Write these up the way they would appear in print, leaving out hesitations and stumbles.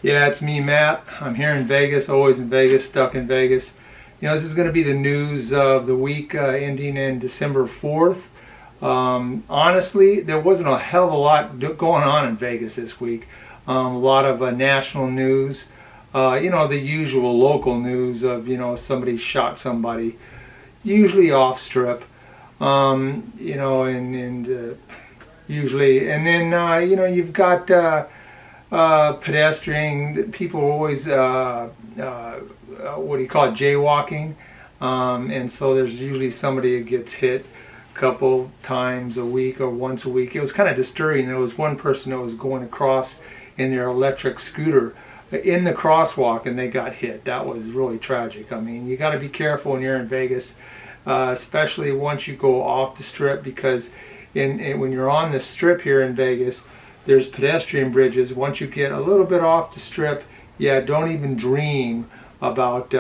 Yeah, it's me, Matt. I'm here in Vegas, always in Vegas, stuck in Vegas. You know, this is going to be the news of the week ending in December 4th. Honestly, there wasn't a hell of a lot going on in Vegas this week. A lot of national news, you know, the usual local news of, you know, somebody shot somebody, usually off strip, you know, and usually, and then, you know, you've got pedestrian, people are always, what do you call it, jaywalking, and so there's usually somebody that gets hit a couple times a week or once a week. It was kind of disturbing. There was one person that was going across in their electric scooter in the crosswalk and they got hit. That was really tragic. I mean, you got to be careful when you're in Vegas, especially once you go off the strip, because when you're on the strip here in Vegas, there's pedestrian bridges. Once you get a little bit off the strip, yeah, don't even dream about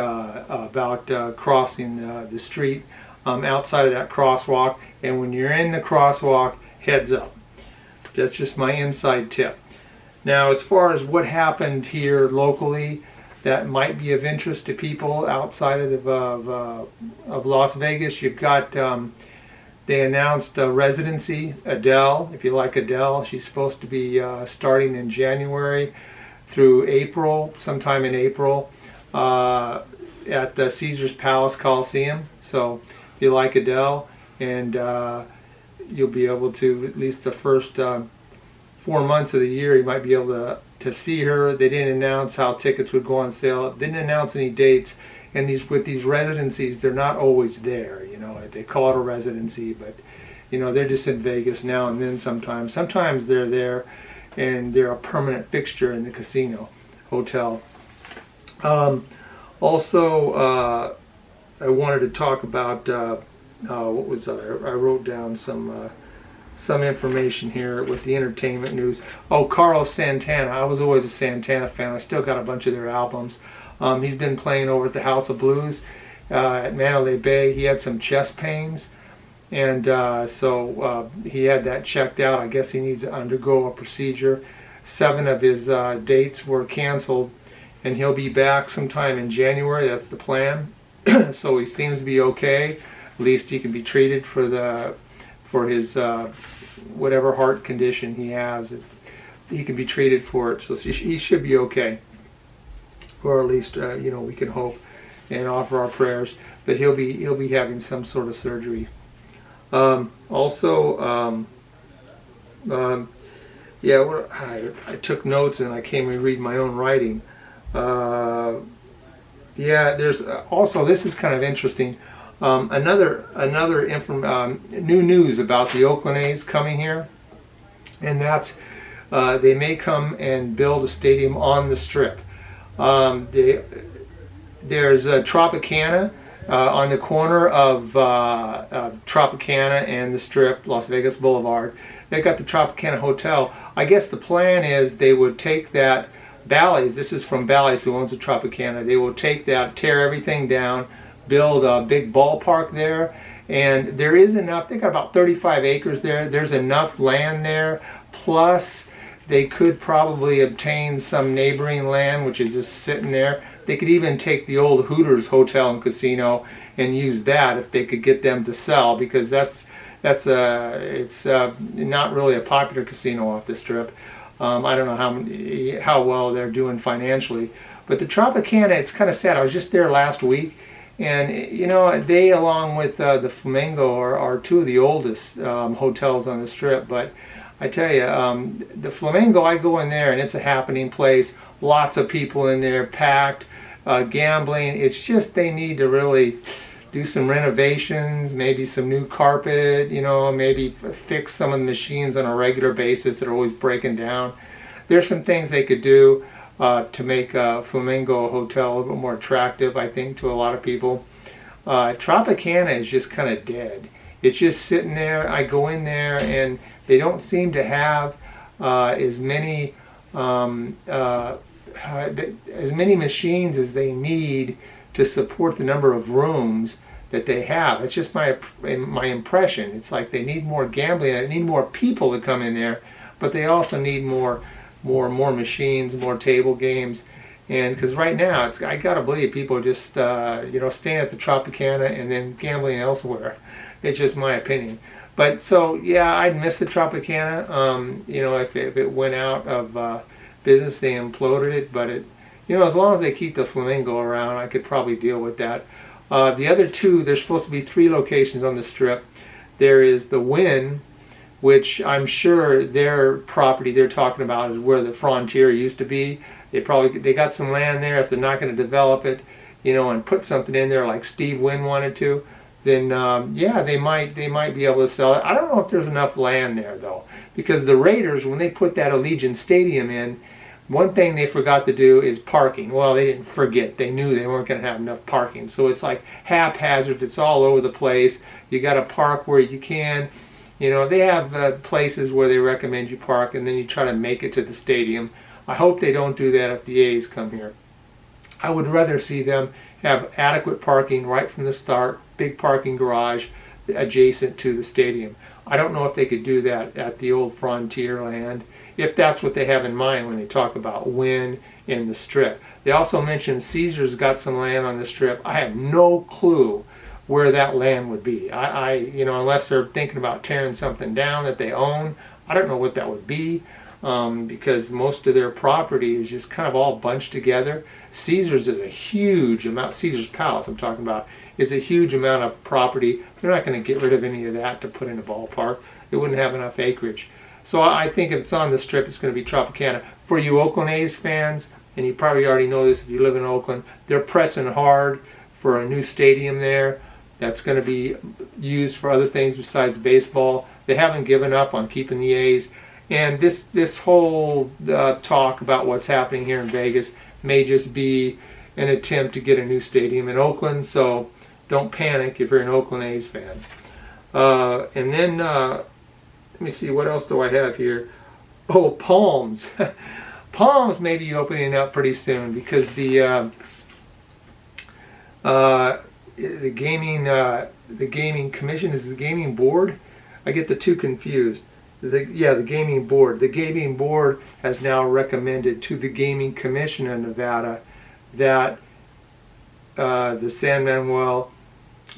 crossing the street outside of that crosswalk. And when you're in the crosswalk, heads up. That's just my inside tip. Now, as far as what happened here locally that might be of interest to people outside of Las Vegas, you've got they announced a residency, Adele. If you like Adele, she's supposed to be starting in January through April, sometime in April, at the Caesar's Palace Coliseum. So if you like Adele, and you'll be able to, at least the first 4 months of the year, you might be able to see her. They didn't announce how tickets would go on sale. Didn't announce any dates. And with these residencies, they're not always there. You know, they call it a residency, but you know, they're just in Vegas now and then sometimes. Sometimes they're there and they're a permanent fixture in the casino hotel. Also, I wanted to talk about what was that? I wrote down some information here with the entertainment news. Oh, Carlos Santana. I was always a Santana fan. I still got a bunch of their albums. He's been playing over at the House of Blues at Mandalay Bay. He had some chest pains, and so he had that checked out. I guess he needs to undergo a procedure. 7 of his dates were canceled, and he'll be back sometime in January. That's the plan. So he seems to be okay. At least he can be treated for his whatever heart condition he has. He can be treated for it, so he should be okay. Or at least, you know, we can hope and offer our prayers. But he'll be having some sort of surgery. Also, yeah, I took notes and I can't even read my own writing. Yeah, there's also, this is kind of interesting. Another new news about the Oakland A's coming here, and that's they may come and build a stadium on the Strip. There's Tropicana on the corner of Tropicana and the Strip, Las Vegas Boulevard. They got the Tropicana Hotel. I guess the plan is they would take that, Bally's, this is from Bally's who owns the Tropicana, they will take that, tear everything down, build a big ballpark there, and there is enough, they got about 35 acres there, there's enough land there, plus they could probably obtain some neighboring land which is just sitting there. They could even take the old Hooters Hotel and Casino and use that if they could get them to sell, because it's not really a popular casino off the Strip. I don't know how well they're doing financially, but the Tropicana, it's kind of sad. I was just there last week, and you know, they along with the Flamingo are 2 of the oldest hotels on the Strip. But I tell you, the Flamingo, I go in there and it's a happening place. Lots of people in there, packed, gambling. It's just they need to really do some renovations, maybe some new carpet, you know, maybe fix some of the machines on a regular basis that are always breaking down. There's some things they could do to make Flamingo Hotel a little bit more attractive, I think, to a lot of people. Tropicana is just kind of dead. It's just sitting there. I go in there and they don't seem to have as many machines as they need to support the number of rooms that they have. It's just my impression. It's like they need more gambling. They need more people to come in there, but they also need more more machines, more table games. And because right now, I gotta believe people are just staying at the Tropicana and then gambling elsewhere. It's just my opinion. But so yeah, I'd miss the Tropicana. If it went out of business, they imploded it. But as long as they keep the Flamingo around, I could probably deal with that. The other two, there's supposed to be 3 locations on the Strip. There is the Wynn, which I'm sure their property they're talking about is where the Frontier used to be. They got some land there. If they're not going to develop it, and put something in there like Steve Wynn wanted to, then yeah, they might be able to sell it. I don't know if there's enough land there though, because the Raiders, when they put that Allegiant Stadium in, one thing they forgot to do is parking. Well, they didn't forget. They knew they weren't going to have enough parking. So it's like haphazard. It's all over the place. You got to park where you can. They have places where they recommend you park, and then you try to make it to the stadium. I hope they don't do that if the A's come here. I would rather see them have adequate parking right from the start, big parking garage adjacent to the stadium. I don't know if they could do that at the old Frontier land, if that's what they have in mind when they talk about Wynn in the Strip. They also mentioned Caesars got some land on the Strip. I have no clue where that land would be. Unless they're thinking about tearing something down that they own, I don't know what that would be, because most of their property is just kind of all bunched together. Caesars is a huge amount. Caesars Palace, I'm talking about, is a huge amount of property. They're not going to get rid of any of that to put in a ballpark. They wouldn't have enough acreage. So I think if it's on the Strip, it's going to be Tropicana. For you Oakland A's fans, and you probably already know this if you live in Oakland, they're pressing hard for a new stadium there that's going to be used for other things besides baseball. They haven't given up on keeping the A's. And this whole talk about what's happening here in Vegas may just be an attempt to get a new stadium in Oakland. So don't panic if you're an Oakland A's fan. And then let me see, what else do I have here? Oh, Palms. Palms may be opening up pretty soon because the gaming commission is the gaming board. I get the two confused. The gaming board. The gaming board has now recommended to the gaming commission of Nevada that the San Manuel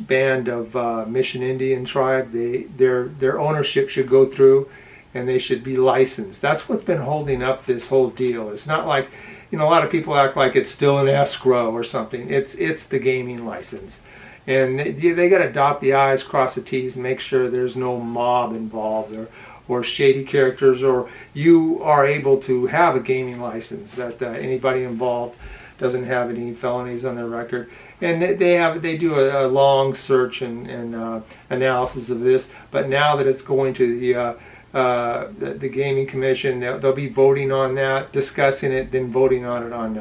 band of Mission Indian tribe, their ownership should go through and they should be licensed. That's what's been holding up this whole deal. It's not like, a lot of people act like it's still an escrow or something. It's the gaming license. And they got to dot the I's, cross the T's, and make sure there's no mob involved or shady characters, or you are able to have a gaming license, that anybody involved doesn't have any felonies on their record. And they do a long search and analysis of this. But now that it's going to the gaming commission, they'll be voting on that, discussing it, then voting on it on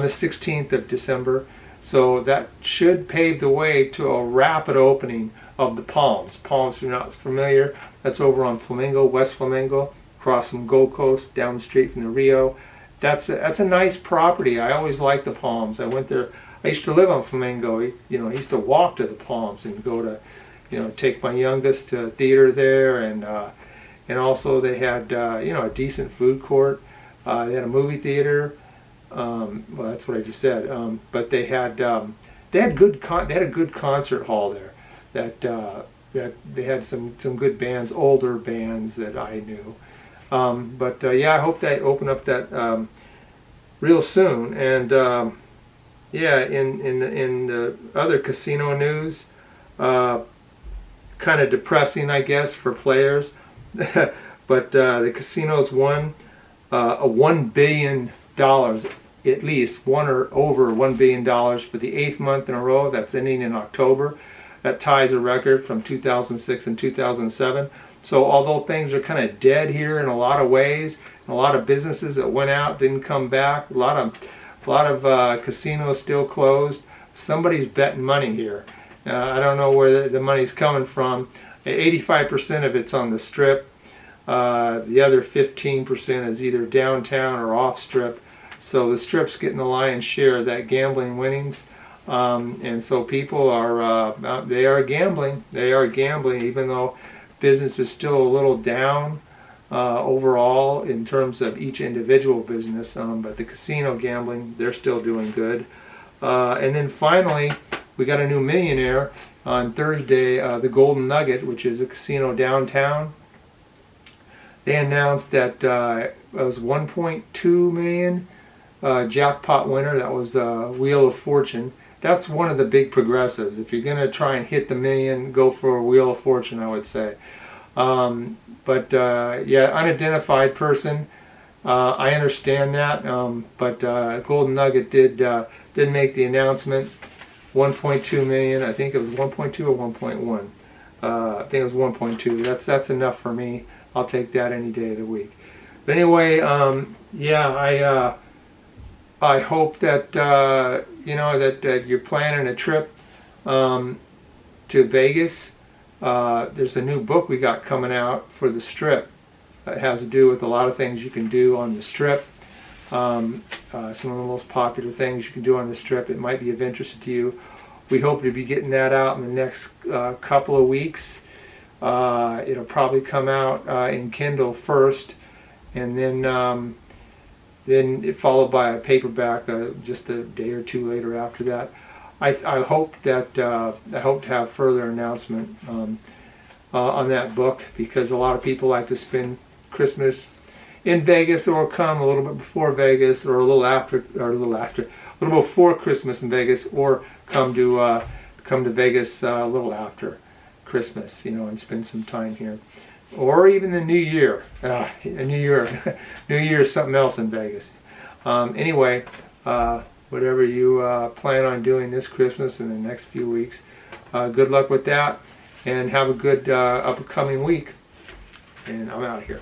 the 16th of December. So that should pave the way to a rapid opening of the Palms. Palms, if you're not familiar, that's over on Flamingo, West Flamingo, across from Gold Coast, down the street from the Rio. That's a nice property. I always liked the Palms. I went there. I used to live on Flamingo. I used to walk to the Palms and go to, take my youngest to theater there, and also they had a decent food court. They had a movie theater. Well, that's what I just said. But they had a good concert hall there. That they had some good bands, older bands that I knew. I hope they open up that real soon. And in the other casino news, kind of depressing, I guess, for players. But the casinos won a $1 billion, at least one or over $1 billion for the 8th month in a row. That's ending in October. That ties a record from 2006 and 2007. So although things are kind of dead here in a lot of ways, and a lot of businesses that went out didn't come back, a lot of casinos still closed, somebody's betting money here. I don't know where the money's coming from. 85% of it's on the Strip. The other 15% is either downtown or off Strip. So the Strip's getting the lion's share of that gambling winnings. And so people they are gambling. They are gambling, even though business is still a little down. overall in terms of each individual business, but the casino gambling, they're still doing good. And then finally, we got a new millionaire on Thursday, the Golden Nugget, which is a casino downtown. They announced that it was 1.2 million jackpot winner. That was the Wheel of Fortune. That's one of the big progressives. If you're going to try and hit the million, go for a Wheel of Fortune, I would say. Yeah, unidentified person. I understand that, but Golden Nugget did make the announcement. 1.2 million. I think it was 1.2 or 1.1. I think it was 1.2. That's enough for me. I'll take that any day of the week. But anyway, yeah, I hope that that you're planning a trip to Vegas. There's a new book we got coming out for the Strip. It has to do with a lot of things you can do on the Strip. Some of the most popular things you can do on the Strip. It might be of interest to you. We hope to be getting that out in the next couple of weeks. It'll probably come out in Kindle first, and then followed by a paperback just a day or two later after that. I hope to have further announcement on that book, because a lot of people like to spend Christmas in Vegas, or come a little bit before Vegas, or a little before Christmas in Vegas, or come to Vegas a little after Christmas, and spend some time here, or even the New Year. New Year is something else in Vegas. Anyway, whatever you plan on doing this Christmas and the next few weeks, good luck with that, and have a good upcoming week. And I'm out of here.